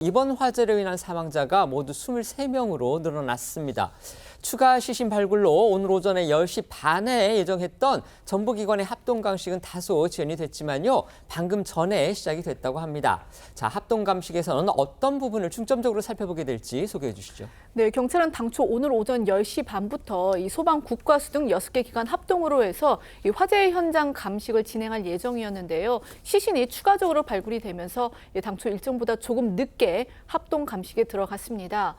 이번 화재로 인한 사망자가 모두 23명으로 늘어났습니다. 추가 시신 발굴로 오늘 오전에 10시 반에 예정했던 정부기관의 합동감식은 다소 지연이 됐지만요. 방금 전에 시작이 됐다고 합니다. 자, 합동감식에서는 어떤 부분을 중점적으로 살펴보게 될지 소개해 주시죠. 네, 경찰은 당초 오늘 오전 10시 반부터 이 소방, 국과수 등 6개 기관 합동으로 해서 이 화재 현장 감식을 진행할 예정이었는데요. 시신이 추가적으로 발굴이 되면서 당초 일정보다 조금 늦게 합동 감식에 들어갔습니다.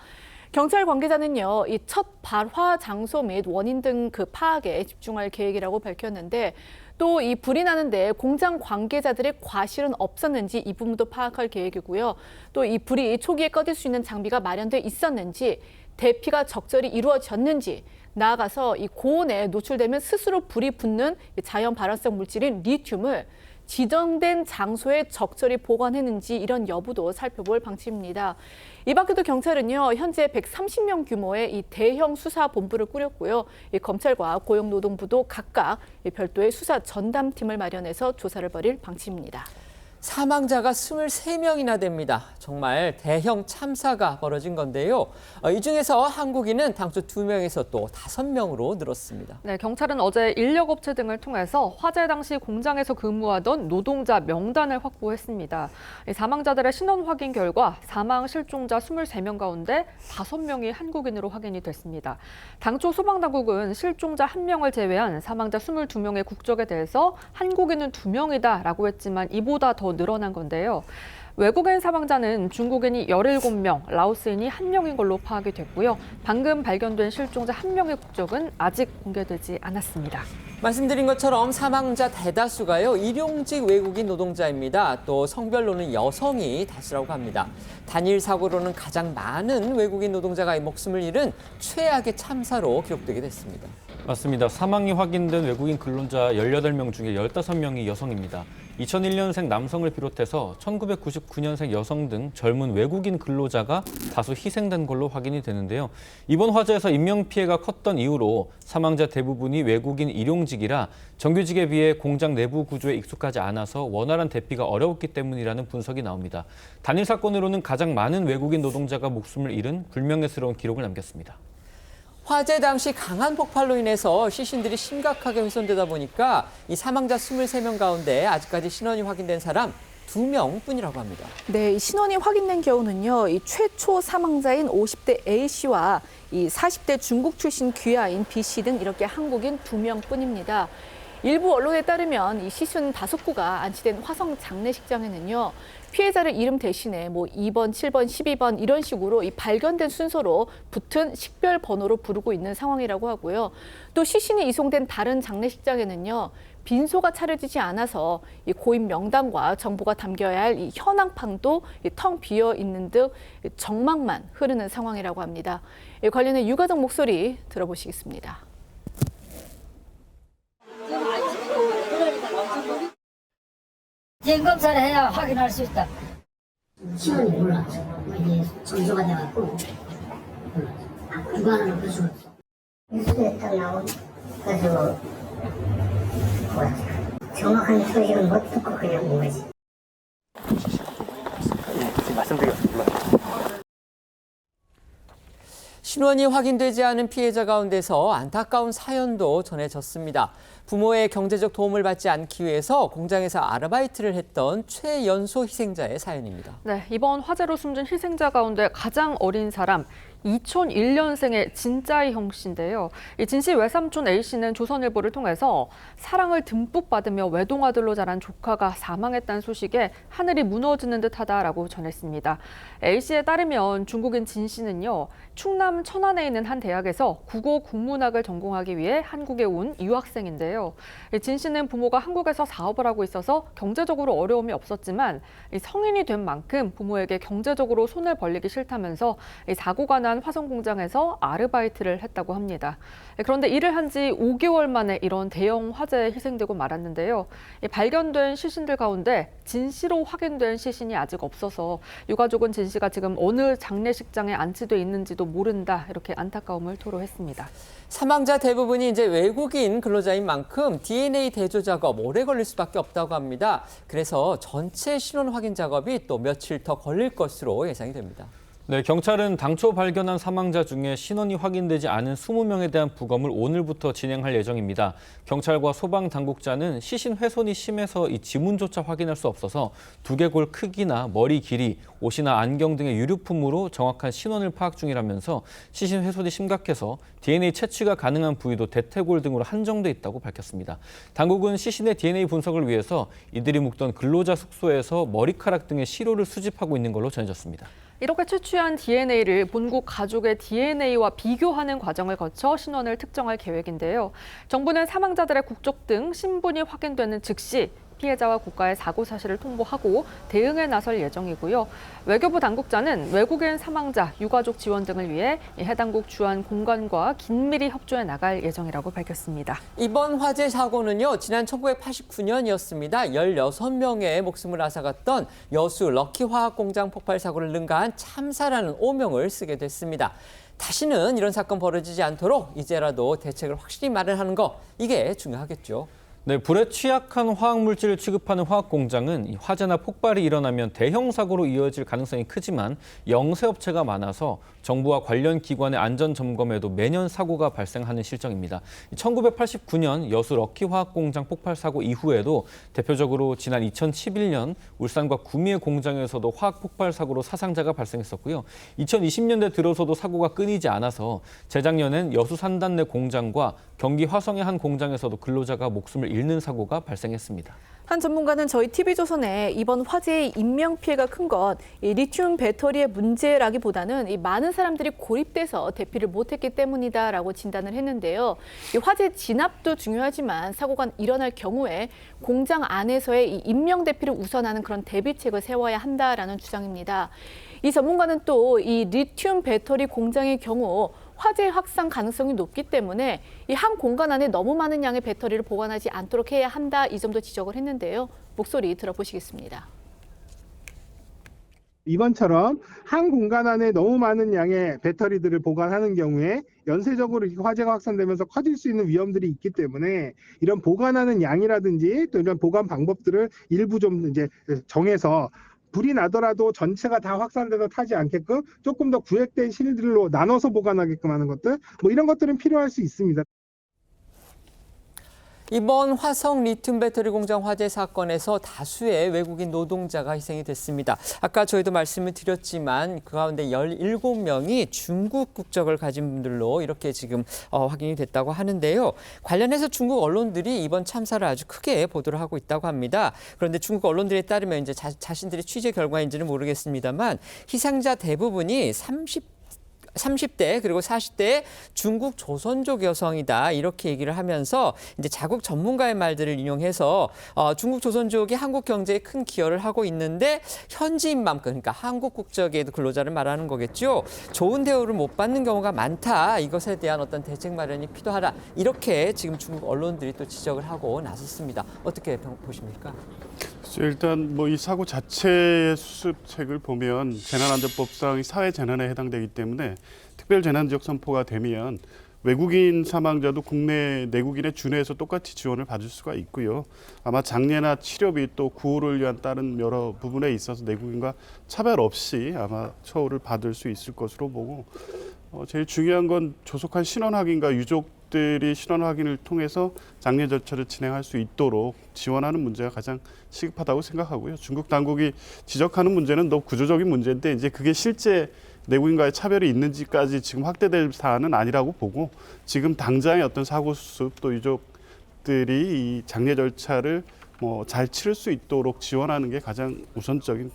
경찰 관계자는요, 이 첫 발화 장소 및 원인 등 그 파악에 집중할 계획이라고 밝혔는데 또 이 불이 나는데 공장 관계자들의 과실은 없었는지 이 부분도 파악할 계획이고요. 또 이 불이 초기에 꺼질 수 있는 장비가 마련돼 있었는지, 대피가 적절히 이루어졌는지, 나아가서 이 고온에 노출되면 스스로 불이 붙는 자연 발화성 물질인 리튬을 지정된 장소에 적절히 보관했는지 이런 여부도 살펴볼 방침입니다. 이 밖에도 경찰은요, 현재 130명 규모의 이 대형 수사 본부를 꾸렸고요. 이 검찰과 고용노동부도 각각 별도의 수사 전담팀을 마련해서 조사를 벌일 방침입니다. 사망자가 23명이나 됩니다. 정말 대형 참사가 벌어진 건데요. 이 중에서 한국인은 당초 2명에서 또 5명으로 늘었습니다. 네, 경찰은 어제 인력업체 등을 통해서 화재 당시 공장에서 근무하던 노동자 명단을 확보했습니다. 사망자들의 신원 확인 결과 사망 실종자 23명 가운데 5명이 한국인으로 확인이 됐습니다. 당초 소방당국은 실종자 1명을 제외한 사망자 22명의 국적에 대해서 한국인은 2명이다라고 했지만 이보다 더 늘어난 건데요. 외국인 사망자는 중국인이 17명, 라오스인이 1명인 걸로 파악이 됐고요. 방금 발견된 실종자 1명의 국적은 아직 공개되지 않았습니다. 말씀드린 것처럼 사망자 대다수가요, 일용직 외국인 노동자입니다. 또 성별로는 여성이 다수라고 합니다. 단일 사고로는 가장 많은 외국인 노동자가 목숨을 잃은 최악의 참사로 기록되게 됐습니다. 맞습니다. 사망이 확인된 외국인 근로자 18명 중에 15명이 여성입니다. 2001년생 남성을 비롯해서 1999년생 여성 등 젊은 외국인 근로자가 다수 희생된 걸로 확인이 되는데요. 이번 화재에서 인명피해가 컸던 이유로 사망자 대부분이 외국인 일용직이라 정규직에 비해 공장 내부 구조에 익숙하지 않아서 원활한 대피가 어려웠기 때문이라는 분석이 나옵니다. 단일 사건으로는 가장 많은 외국인 노동자가 목숨을 잃은 불명예스러운 기록을 남겼습니다. 화재 당시 강한 폭발로 인해서 시신들이 심각하게 훼손되다 보니까 이 사망자 23명 가운데 아직까지 신원이 확인된 사람 2명뿐이라고 합니다. 네, 이 신원이 확인된 경우는요, 이 최초 사망자인 50대 A씨와 이 40대 중국 출신 귀하인 B씨 등 이렇게 한국인 2명뿐입니다. 일부 언론에 따르면 이 시신 5구가 안치된 화성 장례식장에는요, 피해자를 이름 대신에 2번, 7번, 12번 이런 식으로 이 발견된 순서로 붙은 식별 번호로 부르고 있는 상황이라고 하고요. 또 시신이 이송된 다른 장례식장에는요, 빈소가 차려지지 않아서 이 고인 명단과 정보가 담겨야 할 이 현황판도 텅 비어 있는 등 정막만 흐르는 상황이라고 합니다. 관련해 유가족 목소리 들어보시겠습니다. 진검사를 해야 확인할 수 있다. 신원이 몰라. 이게 전소가 돼갖고 누가 하나 볼 수가 없어. 뉴스에 딱 나온 그래서 정확한 소식은 못 듣고 그냥 온 거지. 신원이 확인되지 않은 피해자 가운데서 안타까운 사연도 전해졌습니다. 부모의 경제적 도움을 받지 않기 위해서 공장에서 아르바이트를 했던 최연소 희생자의 사연입니다. 네, 이번 화재로 숨진 희생자 가운데 가장 어린 사람 2001년생의 진짜이형 씨인데요. 이 진 씨 외삼촌 A 씨는 조선일보를 통해서 사랑을 듬뿍 받으며 외동아들로 자란 조카가 사망했다는 소식에 하늘이 무너지는 듯하다라고 전했습니다. A 씨에 따르면 중국인 진 씨는요, 충남 천안에 있는 한 대학에서 국어 국문학을 전공하기 위해 한국에 온 유학생인데요. 진 씨는 부모가 한국에서 사업을 하고 있어서 경제적으로 어려움이 없었지만 성인이 된 만큼 부모에게 경제적으로 손을 벌리기 싫다면서 사고가 난 발견한 화성 공장에서 아르바이트를 했다고 합니다. 그런데 일을 한 지 5개월 만에 이런 대형 화재에 희생되고 말았는데요. 발견된 시신들 가운데 진 씨로 확인된 시신이 아직 없어서 유가족은 진 씨가 지금 어느 장례식장에 안치돼 있는지도 모른다, 이렇게 안타까움을 토로했습니다. 사망자 대부분이 이제 외국인 근로자인 만큼 DNA 대조 작업 오래 걸릴 수밖에 없다고 합니다. 그래서 전체 신원 확인 작업이 또 며칠 더 걸릴 것으로 예상이 됩니다. 네, 경찰은 당초 발견한 사망자 중에 신원이 확인되지 않은 20명에 대한 부검을 오늘부터 진행할 예정입니다. 경찰과 소방 당국자는 시신 훼손이 심해서 이 지문조차 확인할 수 없어서 두개골 크기나 머리 길이, 옷이나 안경 등의 유류품으로 정확한 신원을 파악 중이라면서 시신 훼손이 심각해서 DNA 채취가 가능한 부위도 대퇴골 등으로 한정돼 있다고 밝혔습니다. 당국은 시신의 DNA 분석을 위해서 이들이 묵던 근로자 숙소에서 머리카락 등의 시료를 수집하고 있는 걸로 전해졌습니다. 이렇게 채취한 DNA를 본국 가족의 DNA와 비교하는 과정을 거쳐 신원을 특정할 계획인데요. 정부는 사망자들의 국적 등 신분이 확인되는 즉시 피해자와 국가에 사고 사실을 통보하고 대응에 나설 예정이고요. 외교부 당국자는 외국인 사망자, 유가족 지원 등을 위해 해당국 주한 공관과 긴밀히 협조해 나갈 예정이라고 밝혔습니다. 이번 화재 사고는요, 지난 1989년이었습니다. 16명의 목숨을 앗아갔던 여수 럭키화학공장 폭발 사고를 능가한 참사라는 오명을 쓰게 됐습니다. 다시는 이런 사건 벌어지지 않도록 이제라도 대책을 확실히 마련하는 거, 이게 중요하겠죠. 네, 불에 취약한 화학물질을 취급하는 화학공장은 화재나 폭발이 일어나면 대형 사고로 이어질 가능성이 크지만 영세업체가 많아서 정부와 관련 기관의 안전 점검에도 매년 사고가 발생하는 실정입니다. 1989년 여수 럭키화학공장 폭발 사고 이후에도 대표적으로 지난 2011년 울산과 구미의 공장에서도 화학 폭발 사고로 사상자가 발생했었고요. 2020년대 들어서도 사고가 끊이지 않아서 재작년엔 여수 산단내 공장과 경기 화성의 한 공장에서도 근로자가 목숨을 잃는 사고가 발생했습니다. 한 전문가는 저희 TV조선에 이번 화재의 인명피해가 큰 것 리튬 배터리의 문제라기보다는 이 많은 사람들이 고립돼서 대피를 못했기 때문이다라고 진단을 했는데요. 이 화재 진압도 중요하지만 사고가 일어날 경우에 공장 안에서의 이 인명 대피를 우선하는 그런 대비책을 세워야 한다라는 주장입니다. 이 전문가는 또 이 리튬 배터리 공장의 경우 화재 확산 가능성이 높기 때문에 이 한 공간 안에 너무 많은 양의 배터리를 보관하지 않도록 해야 한다, 이 점도 지적을 했는데요. 목소리 들어보시겠습니다. 이번처럼 한 공간 안에 너무 많은 양의 배터리들을 보관하는 경우에 연쇄적으로 화재가 확산되면서 커질 수 있는 위험들이 있기 때문에 이런 보관하는 양이라든지 또 이런 보관 방법들을 일부 좀 이제 정해서 불이 나더라도 전체가 다 확산돼서 타지 않게끔 조금 더 구획된 실들로 나눠서 보관하게끔 하는 것들, 뭐 이런 것들은 필요할 수 있습니다. 이번 화성 리튬 배터리 공장 화재 사건에서 다수의 외국인 노동자가 희생이 됐습니다. 아까 저희도 말씀을 드렸지만 그 가운데 17명이 중국 국적을 가진 분들로 이렇게 지금 확인이 됐다고 하는데요. 관련해서 중국 언론들이 이번 참사를 아주 크게 보도를 하고 있다고 합니다. 그런데 중국 언론들에 따르면 이제 자신들의 취재 결과인지는 모르겠습니다만 희생자 대부분이 30대 그리고 40대의 중국 조선족 여성이다, 이렇게 얘기를 하면서 이제 자국 전문가의 말들을 인용해서 중국 조선족이 한국 경제에 큰 기여를 하고 있는데 현지인 만큼, 그러니까 한국 국적의 근로자를 말하는 거겠죠. 좋은 대우를 못 받는 경우가 많다. 이것에 대한 어떤 대책 마련이 필요하다. 이렇게 지금 중국 언론들이 또 지적을 하고 나섰습니다. 어떻게 보십니까? 일단 뭐 이 사고 자체의 수습책을 보면 재난안전법상 사회 재난에 해당되기 때문에 특별 재난지역 선포가 되면 외국인 사망자도 국내 내국인의 준해에서 똑같이 지원을 받을 수가 있고요. 아마 장례나 치료비 또 구호를 위한 다른 여러 부분에 있어서 내국인과 차별 없이 아마 처우를 받을 수 있을 것으로 보고, 제일 중요한 건 조속한 신원 확인과 유족들이 신원 확인을 통해서 장례 절차를 진행할 수 있도록 지원하는 문제가 가장 시급하다고 생각하고요. 중국 당국이 지적하는 문제는 너무 구조적인 문제인데 이제 그게 실제 내국인과의 차별이 있는지까지 지금 확대될 사안은 아니라고 보고, 지금 당장의 어떤 사고 수습 또 유족들이 이 장례 절차를 잘 치를 수 있도록 지원하는 게 가장 우선적인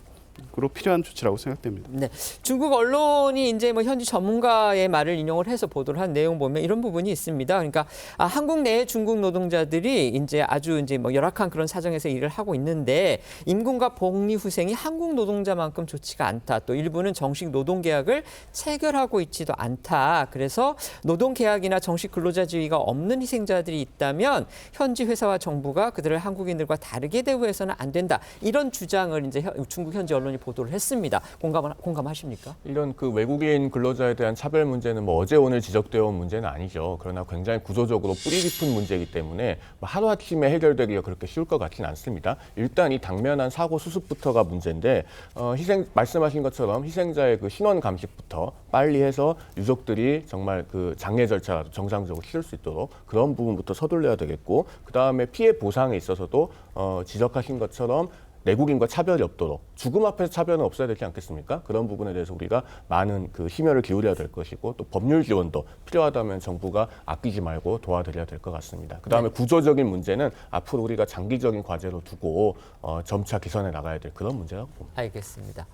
필요한 조치라고 생각됩니다. 네, 중국 언론이 이제 뭐 현지 전문가의 말을 인용을 해서 보도를 한 내용 보면 이런 부분이 있습니다. 그러니까 한국 내 중국 노동자들이 이제 아주 이제 뭐 열악한 그런 사정에서 일을 하고 있는데 임금과 복리 후생이 한국 노동자만큼 좋지가 않다. 또 일부는 정식 노동 계약을 체결하고 있지도 않다. 그래서 노동 계약이나 정식 근로자 지위가 없는 희생자들이 있다면 현지 회사와 정부가 그들을 한국인들과 다르게 대우해서는 안 된다. 이런 주장을 이제 중국 현지 언론이 보도를 했습니다. 공감하십니까? 이런 그 외국인 근로자에 대한 차별 문제는 뭐 어제 오늘 지적되어 온 문제는 아니죠. 그러나 굉장히 구조적으로 뿌리 깊은 문제이기 때문에 뭐 하루아침에 해결되기가 그렇게 쉬울 것 같지는 않습니다. 일단 이 당면한 사고 수습부터가 문제인데 말씀하신 것처럼 희생자의 그 신원 감식부터 빨리 해서 유족들이 정말 그 장례 절차라도 정상적으로 치를 수 있도록 그런 부분부터 서둘러야 되겠고, 그 다음에 피해 보상에 있어서도 지적하신 것처럼 내국인과 차별이 없도록, 죽음 앞에서 차별은 없어야 되지 않겠습니까? 그런 부분에 대해서 우리가 많은 그 심혈을 기울여야 될 것이고, 또 법률 지원도 필요하다면 정부가 아끼지 말고 도와드려야 될 것 같습니다. 그다음에 구조적인 문제는 앞으로 우리가 장기적인 과제로 두고 점차 개선해 나가야 될 그런 문제라고 봅니다. 알겠습니다.